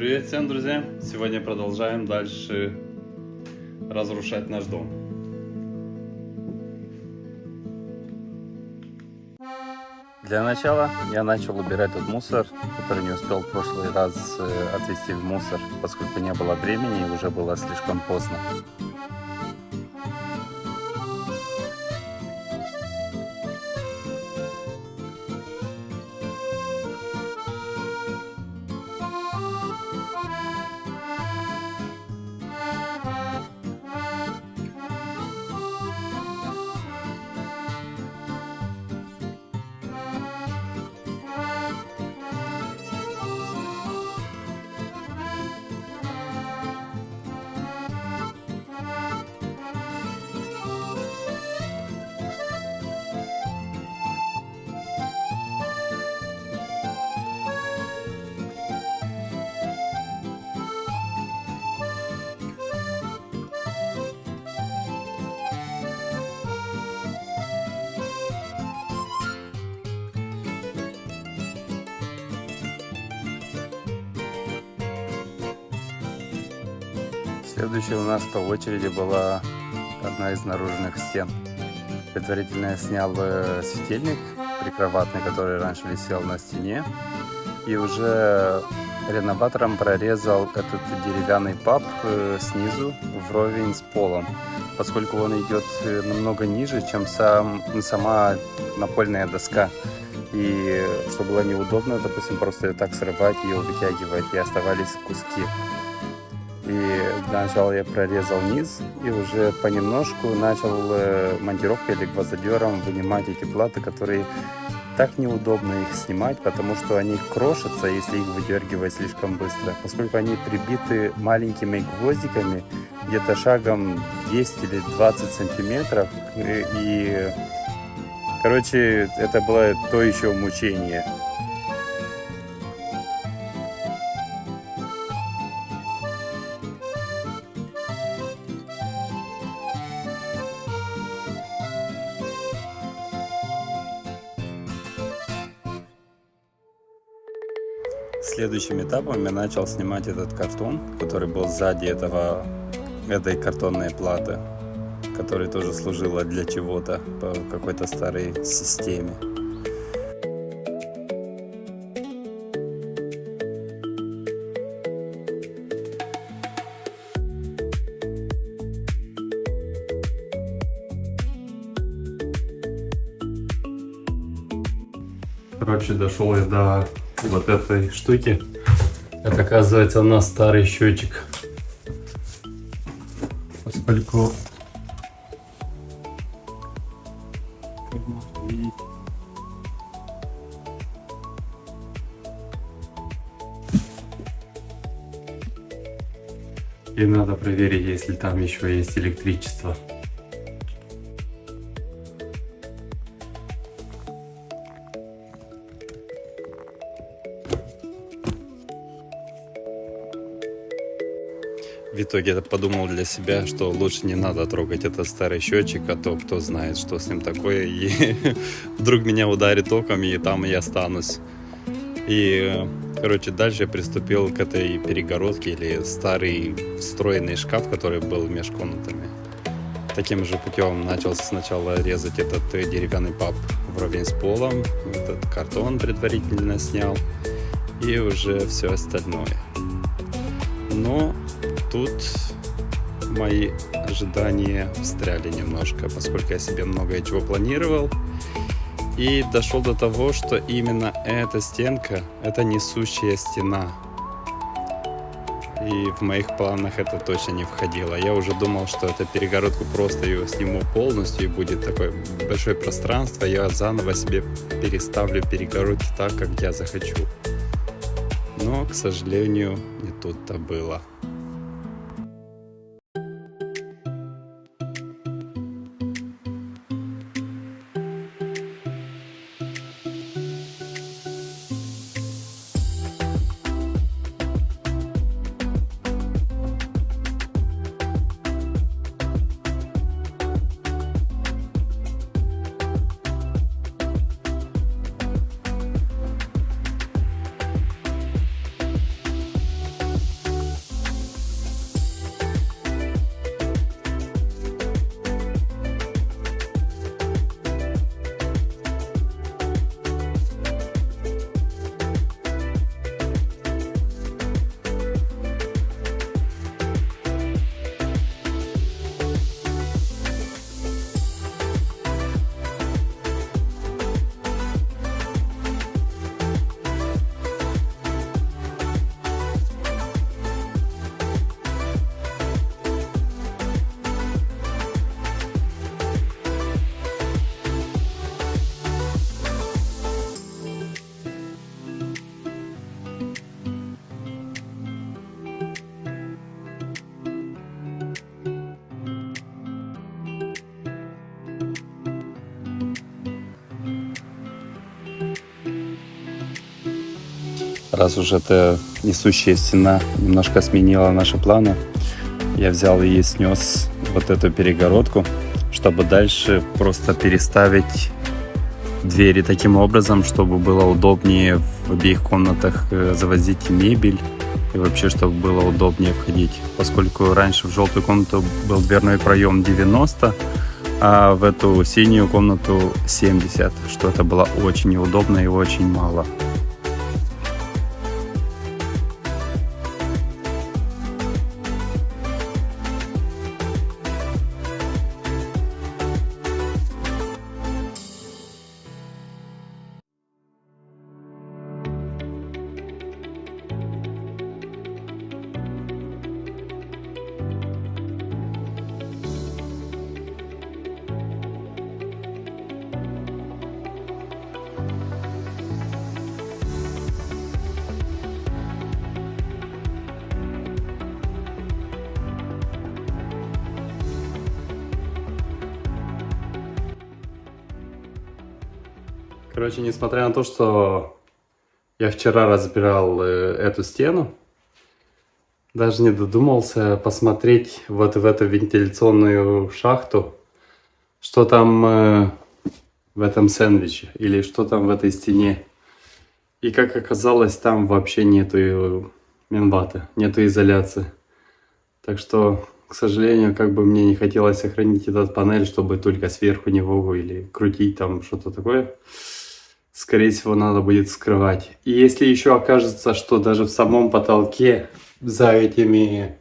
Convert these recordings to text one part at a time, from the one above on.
Привет всем, друзья! Сегодня продолжаем дальше разрушать наш дом. Для начала я начал убирать тот мусор, который не успел в прошлый раз отвезти в мусор, поскольку не было времени и уже было слишком поздно. Следующей у нас по очереди была одна из наружных стен. Предварительно я снял светильник прикроватный, который раньше висел на стене, и уже реноватором прорезал этот деревянный паб снизу вровень с полом, поскольку он идет намного ниже, чем сама напольная доска. И что было неудобно, допустим, просто так срывать ее, вытягивать, и оставались куски. И для начала я прорезал низ и уже понемножку начал монтировкой или гвоздодером вынимать эти платы, которые так неудобно их снимать, потому что они крошатся, если их выдергивать слишком быстро, поскольку они прибиты маленькими гвоздиками, где-то шагом 10 или 20 сантиметров. И, короче, это было то еще мучение. Следующим этапом я начал снимать этот картон, который был сзади этой картонной платы, которая тоже служила для чего-то по какой-то старой системе. Короче, дошел я до вот этой штуки. Это, оказывается, у нас старый счетчик. Поскольку и надо проверить, если там еще есть электричество. В итоге я подумал для себя, что лучше не надо трогать этот старый счетчик, а то кто знает, что с ним такое, и вдруг меня ударит током, и там я останусь. И, короче, дальше я приступил к этой перегородке, или старый встроенный шкаф, который был между комнатами. Таким же путем начал сначала резать этот деревянный паб вровень с полом, этот картон предварительно снял, и уже все остальное. Но тут мои ожидания встряли немножко, поскольку я себе многое чего планировал. И дошел до того, что именно эта стенка — это несущая стена. И в моих планах это точно не входило. Я уже думал, что эту перегородку просто ее сниму полностью, и будет такое большое пространство. Я заново себе переставлю перегородки так, как я захочу. Но, к сожалению, не тут-то было. раз уже эта несущая стена немножко сменила наши планы, я взял и снес вот эту перегородку, чтобы дальше просто переставить двери таким образом, чтобы было удобнее в обеих комнатах завозить мебель и вообще, чтобы было удобнее входить. Поскольку раньше в желтую комнату был дверной проем 90, а в эту синюю комнату 70, что это было очень неудобно и очень мало. Короче, несмотря на то, что я вчера разбирал эту стену, даже не додумался посмотреть вот в эту вентиляционную шахту, что там в этом сэндвиче или что там в этой стене. И как оказалось, там вообще нету менваты, нету изоляции. Так что, к сожалению, как бы мне не хотелось сохранить этот панель, чтобы только сверху него или крутить там что-то такое. Скорее всего, надо будет скрывать. И если еще окажется, что даже в самом потолке за этими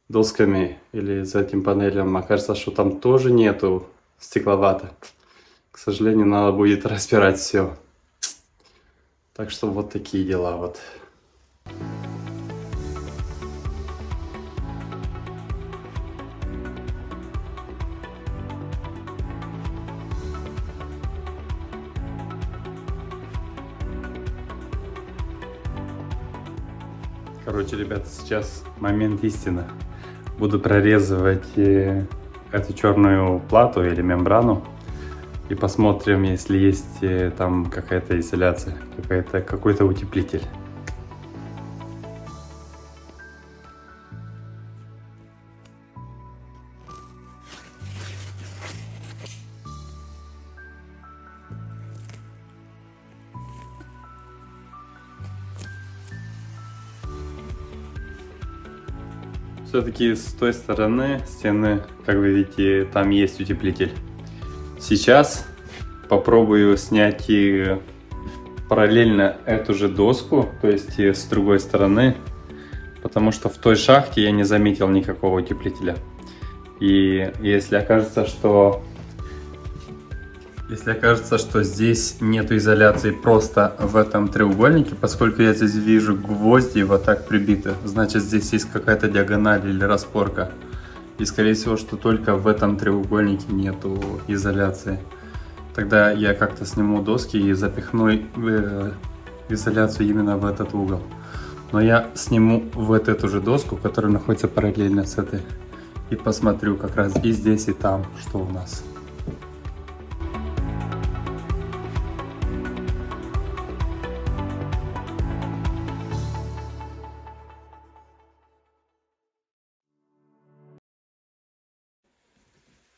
досками или за этим панелем окажется, что там тоже нету стекловата, к сожалению, надо будет разбирать все. Так что вот такие дела вот. Короче, ребята, сейчас момент истины. Буду прорезывать эту черную плату или мембрану. И посмотрим, если есть там какая-то изоляция, какой-то утеплитель. Все-таки с той стороны стены, как вы видите, там есть утеплитель. Сейчас попробую снять и параллельно эту же доску, то есть с другой стороны, потому что в той шахте я не заметил никакого утеплителя. И если окажется, что здесь нету изоляции просто в этом треугольнике, поскольку я здесь вижу гвозди вот так прибиты, значит здесь есть какая-то диагональ или распорка. И скорее всего, что только в этом треугольнике нету изоляции. Тогда я как-то сниму доски и запихну изоляцию именно в этот угол. Но я сниму вот эту же доску, которая находится параллельно с этой. И посмотрю как раз и здесь, и там, что у нас.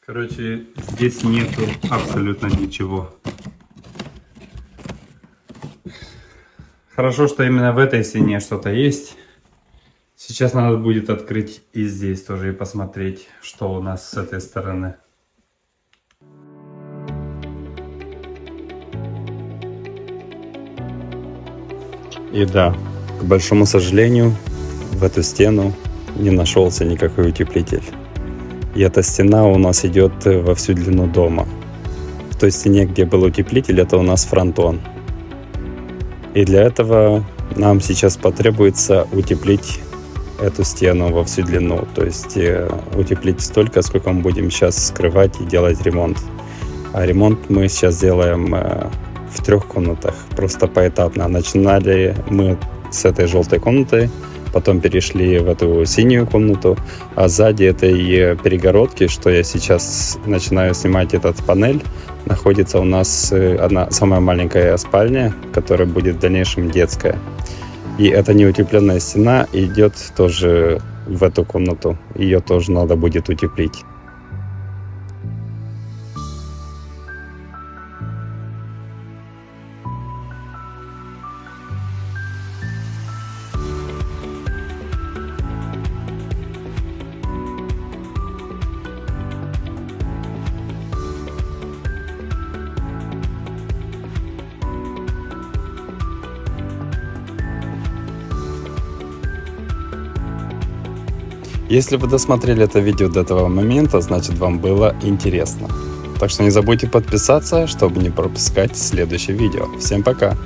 Короче, здесь нету абсолютно ничего. Хорошо, что именно в этой стене что-то есть. Сейчас надо будет открыть и здесь тоже и посмотреть, что у нас с этой стороны. И да, к большому сожалению, в эту стену не нашелся никакой утеплитель. И эта стена у нас идет во всю длину дома. В той стене, где был утеплитель, это у нас фронтон. И для этого нам сейчас потребуется утеплить эту стену во всю длину. То есть утеплить столько, сколько мы будем сейчас скрывать и делать ремонт. А ремонт мы сейчас делаем в 3 комнатах, просто поэтапно. Начинали мы с этой желтой комнаты, потом перешли в эту синюю комнату, а сзади этой перегородки, что я сейчас начинаю снимать этот панель, находится у нас одна самая маленькая спальня, которая будет в дальнейшем детская. И эта неутепленная стена идет тоже в эту комнату. Ее тоже надо будет утеплить. Если вы досмотрели это видео до этого момента, значит вам было интересно. Так что не забудьте подписаться, чтобы не пропускать следующее видео. Всем пока!